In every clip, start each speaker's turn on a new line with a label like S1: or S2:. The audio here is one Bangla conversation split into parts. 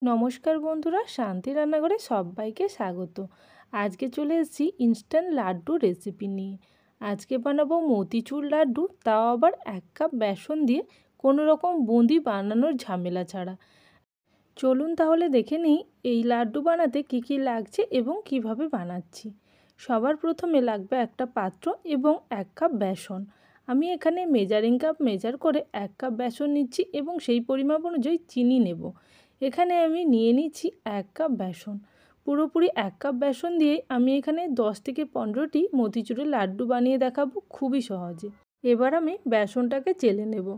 S1: নমস্কার বন্ধুরা, শান্তি রান্নাঘরে সবাইকে স্বাগত। আজকে চলে এসেছি ইনস্ট্যান্ট লাড্ডু রেসিপি নিয়ে। আজকে বানাবো মতিচুর লাড্ডু, তাও আবার 1 কাপ বেসন দিয়ে, কোনো রকম বুঁদি বানানোর ঝামেলা ছাড়া। চলুন তাহলে দেখে নিই এই লাড্ডু বানাতে কি কি লাগছে এবং কিভাবে বানাচ্ছি। সবার প্রথমে লাগবে একটা পাত্র এবং 1 কাপ বেসন। আমি এখানে মেজারিং কাপ মেজার করে 1 কাপ বেসন নিচ্ছি এবং সেই পরিমাপ অনুযায়ী চিনি নেব। এখানে আমি নিয়ে নিচ্ছি 1 কাপ বেসন। পুরোপুরি 1 কাপ বেসন দিয়ে আমি এখানে 10 থেকে 15টি মতিচুরের লাড্ডু বানিয়ে দেখাবো খুবই সহজে। এবার আমি বেসনটাকে চেলে নেব।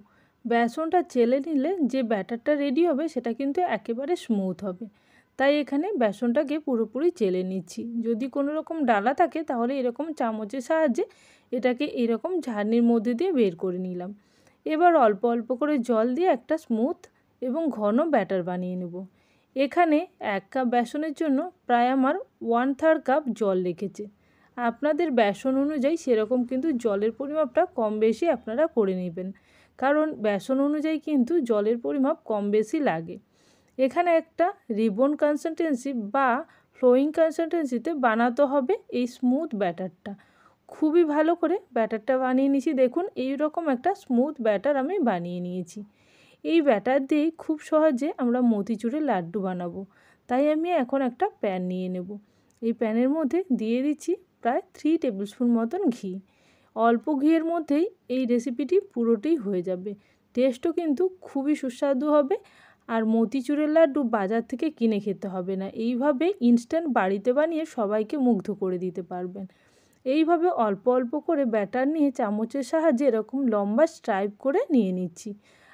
S1: বেসনটা চেলে নিলে যে ব্যাটারটা রেডি হবে সেটা কিন্তু একেবারে স্মুথ হবে। তাই এখানে বেসনটাকে পুরোপুরি চেলে নিচ্ছি। যদি কোনো রকম ডালা থাকে তাহলে এরকম চামচের সাহায্যে এটাকে এরকম ঝাড়নির মধ্যে দিয়ে বের করে নিলাম। এবার অল্প অল্প করে জল দিয়ে একটা স্মুথ এবং ঘন ব্যাটার বানিয়ে নেব। এখানে 1 কাপ বেসনের জন্য প্রায় আমার 1/3 কাপ জল লেগেছে। আপনাদের বেসন অনুযায়ী সেরকম কিন্তু জলের পরিমাপটা কম বেশি আপনারা করে নেবেন, কারণ বেসন অনুযায়ী কিন্তু জলের পরিমাপ কম বেশি লাগে। এখানে একটা রিবন কনসিস্টেন্সি বা ফ্লোয়িং কনসিস্টেন্সিতে বানাতে হবে এই স্মুথ ব্যাটারটা। খুবই ভালো করে ব্যাটারটা বানিয়ে নিয়েছি। দেখুন, এই রকম একটা স্মুথ ব্যাটার আমি বানিয়ে নিয়েছি। এই ব্যাটার দিয়েই খুব সহজে আমরা মতিচুরের লাড্ডু বানাবো। তাই আমি এখন একটা প্যান নিয়ে নেব। এই প্যানের মধ্যে দিয়ে দিচ্ছি প্রায় 3 টেবিল স্পুন মতন ঘি। অল্প ঘিয়ের মধ্যেই এই রেসিপিটি পুরোটাই হয়ে যাবে। টেস্টও কিন্তু খুবই সুস্বাদু হবে। আর মতিচুরের লাড্ডু বাজার থেকে কিনে খেতে হবে না, এইভাবে ইনস্ট্যান্ট বাড়িতে বানিয়ে সবাইকে মুগ্ধ করে দিতে পারবেন। এইভাবে অল্প অল্প করে ব্যাটার নিয়ে চামচের সাহায্যে এরকম লম্বা স্ট্রাইপ করে নিয়ে নিচ্ছি।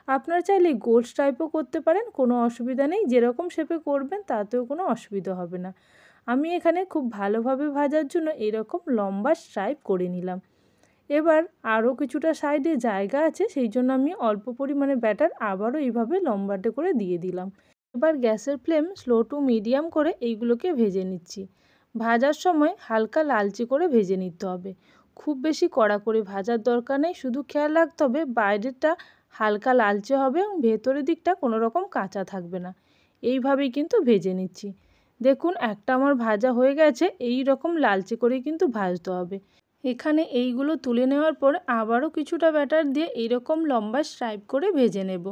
S1: আপনারা চাইলে গোল স্ট্রাইপও করতে পারেন, কোনো অসুবিধা নেই। যেরকম শেপে করবেন তাতেও কোনো অসুবিধা হবে না। আমি এখানে খুব ভালোভাবে ভাজার জন্য এরকম লম্বা স্ট্রাইপ করে নিলাম। এবার আরও কিছুটা সাইডে জায়গা আছে, সেই জন্য আমি অল্প পরিমাণে ব্যাটার আবারও এইভাবে লম্বাটে করে দিয়ে দিলাম। এবার গ্যাসের ফ্লেম স্লো টু মিডিয়াম করে এইগুলোকে ভেজে নিচ্ছি। ভাজার সময় হালকা লালচে করে ভেজে নিতে হবে। খুব বেশি কড়া করে ভাজার দরকার নেই, শুধু খেয়াল রাখতে হবে বাইরেটা হালকা লালচে হবে এবং ভেতরের দিকটা কোনো রকম কাঁচা থাকবে না। এইভাবেই কিন্তু ভেজে নিচ্ছি। দেখুন, একটা আমার ভাজা হয়ে গেছে। এই রকম লালচে করেই কিন্তু ভাজতে হবে। এখানে এইগুলো তুলে নেওয়ার পর আবারও কিছুটা ব্যাটার দিয়ে এইরকম লম্বা স্ট্রাইপ করে ভেজে নেব।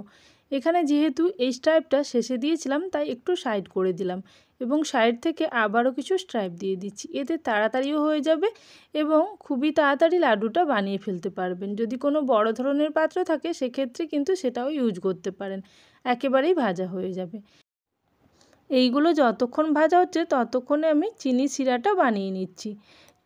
S1: এখানে যেহেতু এই স্ট্রাইপটা শেষে দিয়েছিলাম তাই একটু সাইড করে দিলাম এবং সাইড থেকে আবারও কিছু স্ট্রাইপ দিয়ে দিচ্ছি। এতে তাড়াতাড়িও হয়ে যাবে এবং খুবই তাড়াতাড়ি লাড্ডুটা বানিয়ে ফেলতে পারবেন। যদি কোনো বড় ধরনের পাত্র থাকে সেক্ষেত্রে কিন্তু সেটাও ইউজ করতে পারেন, একেবারেই ভাজা হয়ে যাবে। এইগুলো যতক্ষণ ভাজা হচ্ছে ততক্ষণে আমি চিনি শিরাটা বানিয়ে নিচ্ছি।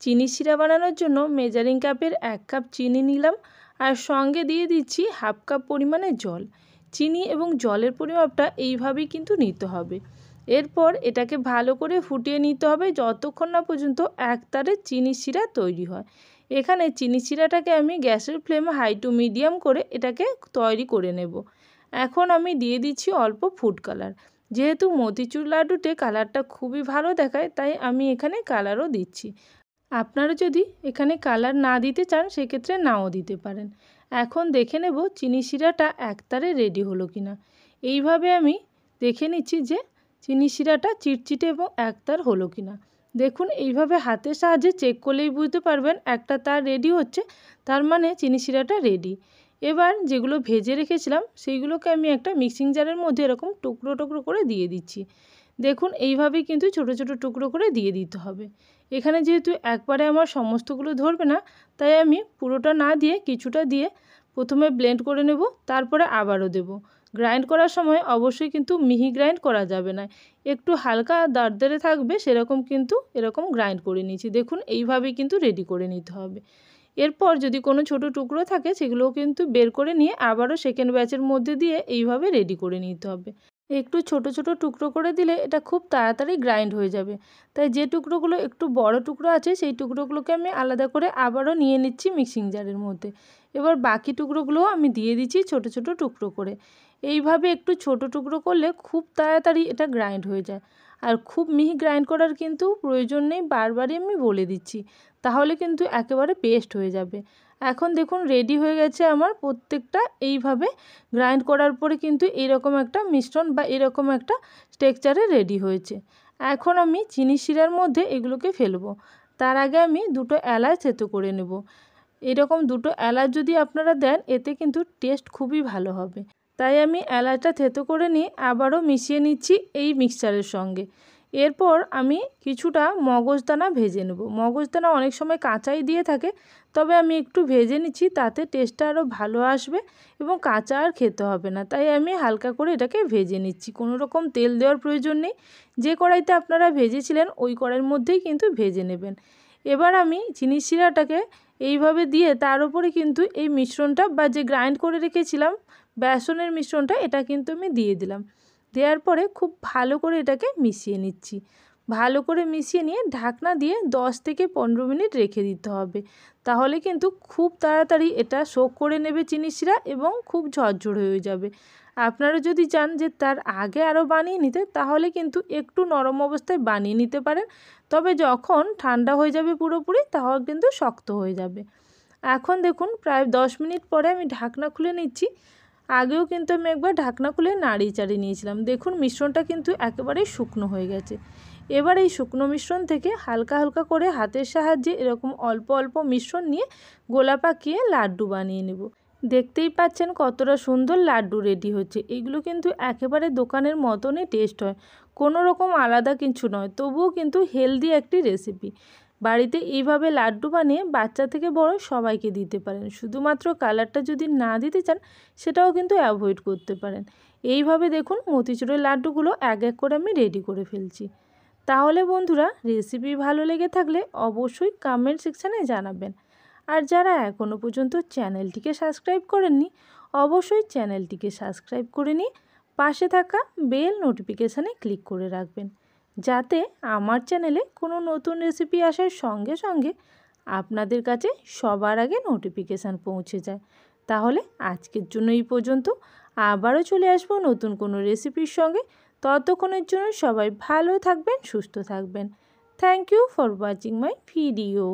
S1: চিনি শিরা বানানোর জন্য মেজারিং কাপের 1 কাপ চিনি নিলাম আর সঙ্গে দিয়ে দিচ্ছি 1/2 কাপ পরিমাণে জল। চিনি এবং জলের পরিমাপটা এইভাবেই কিন্তু নিতে হবে। এরপর এটাকে ভালো করে ফুটিয়ে নিতে হবে যতক্ষণ না পর্যন্ত একতারে চিনি শিরা তৈরি হয়। এখানে চিনি শিরাটাকে আমি গ্যাসের ফ্লেম হাই টু মিডিয়াম করে এটাকে তৈরি করে নেব। এখন আমি দিয়ে দিচ্ছি অল্প ফুড কালার। যেহেতু মতিচুর লাড্ডুতে কালারটা খুবই ভালো দেখায় তাই আমি এখানে কালারও দিচ্ছি। আপনারা যদি এখানে কালার না দিতে চান সেক্ষেত্রে নাও দিতে পারেন। এখন দেখে নেব চিনি শিরাটা একতারে রেডি হলো কিনা। এইভাবে আমি দেখে নিচ্ছি যে চিনি শিরাটা চিটচিটে এবং একতার হলো কিনা। দেখুন, এইভাবে হাতের সাহায্যে চেক করলেই বুঝতে পারবেন একটা তার রেডি হচ্ছে, তার মানে চিনি শিরাটা রেডি। এবার যেগুলো ভেজে রেখেছিলাম সেইগুলোকে আমি একটা মিক্সিং জারের মধ্যে এরকম টুকরো টুকরো করে দিয়ে দিচ্ছি। দেখুন, এইভাবেই কিন্তু ছোট ছোট টুকরো করে দিয়ে দিতে হবে। এখানে যেহেতু একবারে আমার সমস্তগুলো ধরবে না তাই আমি পুরোটা না দিয়ে কিছুটা দিয়ে প্রথমে ব্লেন্ড করে নেব, তারপরে আবারও দেব। গ্রাইন্ড করার সময় অবশ্যই কিন্তু মিহি গ্রাইন্ড করা যাবে না, একটু হালকা দাঁড়দেরে থাকবে সেরকম কিন্তু এরকম গ্রাইন্ড করে নিয়েছি। দেখুন, এইভাবেই কিন্তু রেডি করে নিতে হবে। এরপর যদি কোনো ছোট টুকরো থাকে সেগুলোও কিন্তু বের করে নিয়ে আবারও সেকেন্ড ব্যাচের মধ্যে দিয়ে এইভাবে রেডি করে নিতে হবে। একটু ছোট ছোট টুকরো করে দিলে এটা খুব তাড়াতাড়ি গ্রাইন্ড হয়ে যাবে। তাই যে টুকরোগুলো একটু বড় টুকরো আছে সেই টুকরোগুলোকে আমি আলাদা করে আবারও নিয়ে নিচ্ছি মিক্সিং জারের মধ্যে। এবার বাকি টুকরোগুলোও আমি দিয়ে দিচ্ছি ছোট ছোট টুকরো করে। এইভাবে একটু ছোট টুকরো করলে খুব তাড়াতাড়ি এটা গ্রাইন্ড হয়ে যায়। আর খুব মিহি গ্রাইন্ড করার কিন্তু প্রয়োজন নেই, বারবারই আমি বলে দিচ্ছি, তাহলে কিন্তু একেবারে পেস্ট হয়ে যাবে। এখন দেখুন রেডি হয়ে গেছে আমার প্রত্যেকটা। এইভাবে গ্রাইন্ড করার পরে কিন্তু এরকম একটা মিশ্রণ বা এরকম একটা টেক্সচারে রেডি হয়েছে। এখন আমি চিনি শিরার মধ্যে এগুলোকে ফেলবো। তার আগে আমি দুটো এলাচ থেতো করে নেব। এরকম দুটো এলাচ যদি আপনারা দেন এতে কিন্তু টেস্ট খুবই ভালো হবে। তাই আমি এলাচটা থেতো করে নিয়ে আবারও মিশিয়ে নিচ্ছি এই মিক্সচারের সঙ্গে। এরপর আমি কিছুটা মগজদানা ভেজে নেব। মগজদানা অনেক সময় কাঁচাই দিয়ে থাকে, তবে আমি একটু ভেজে নিচ্ছি, তাতে টেস্টটা আরও ভালো আসবে এবং কাঁচা আর খেতে হবে না। তাই আমি হালকা করে এটাকে ভেজে নিচ্ছি। কোনো রকম তেল দেওয়ার প্রয়োজন নেই। যে কড়াইতে আপনারা ভেজেছিলেন ওই কড়াইয়ের মধ্যেই কিন্তু ভেজে নেবেন। এবার আমি চিনি শিরাটাকে এইভাবে দিয়ে তার উপরে কিন্তু এই মিশ্রণটা বা যে গ্রাইন্ড করে রেখেছিলাম বেসনের মিশ্রণটা, এটা কিন্তু আমি দিয়ে দিলাম। দেওয়ার পরে খুব ভালো করে এটাকে মিশিয়ে নিচ্ছি। ভালো করে মিশিয়ে নিয়ে ঢাকনা দিয়ে 10 থেকে 15 মিনিট রেখে দিতে হবে। তাহলে কিন্তু খুব তাড়াতাড়ি এটা সোক করে নেবে চিনি শিরা এবং খুব ঝরঝরে হয়ে যাবে। আপনারা যদি চান যে তার আগে আরও বানিয়ে নিতে, তাহলে কিন্তু একটু নরম অবস্থায় বানিয়ে নিতে পারেন। তবে যখন ঠান্ডা হয়ে যাবে পুরোপুরি, তাহলে কিন্তু শক্ত হয়ে যাবে। এখন দেখুন প্রায় 10 মিনিট পরে আমি ঢাকনা খুলে নিচ্ছি। আগেও কিন্তু আমি একবার ঢাকনা খুলে নাড়িয়ে চাড়িয়ে নিয়েছিলাম। দেখুন মিশ্রণটা কিন্তু একেবারেই শুকনো হয়ে গেছে। এবার এই শুকনো মিশ্রণ থেকে হালকা হালকা করে হাতের সাহায্যে এরকম অল্প অল্প মিশ্রণ নিয়ে গোলা পাকিয়ে লাড্ডু বানিয়ে নেব। দেখতেই পাচ্ছেন কতটা সুন্দর লাড্ডু রেডি হচ্ছে। এগুলো কিন্তু একেবারে দোকানের মতনই টেস্ট হয়, কোনো রকম আলাদা কিছু নয়। তবুও কিন্তু হেলদি একটি রেসিপি। বাড়িতে এইভাবে লাড্ডু বানিয়ে বাচ্চা থেকে বড় সবাইকে দিতে পারেন। শুধুমাত্র কালারটা যদি না দিতে চান সেটাও কিন্তু অ্যাভয়েড করতে পারেন। এইভাবে দেখুন মতিচুরের লাড্ডুগুলো এক এক করে আমি রেডি করে ফেলছি। তাহলে বন্ধুরা, রেসিপি ভালো লেগে থাকলে অবশ্যই কমেন্ট সেকশানে জানাবেন। আর যারা এখনও পর্যন্ত চ্যানেলটিকে সাবস্ক্রাইব করেননি, অবশ্যই চ্যানেলটিকে সাবস্ক্রাইব করে নিয়ে পাশে থাকা বেল নোটিফিকেশানে ক্লিক করে রাখবেন, যাতে আমার চ্যানেলে কোনো নতুন রেসিপি আসার সঙ্গে সঙ্গে আপনাদের কাছে সবার আগে নোটিফিকেশান পৌঁছে যায়। তাহলে আজকের জন্য এই পর্যন্ত। আবারও চলে আসবো নতুন কোনো রেসিপির সঙ্গে। ততক্ষণের জন্য সবাই ভালো থাকবেন, সুস্থ থাকবেন। Thank you for watching my video.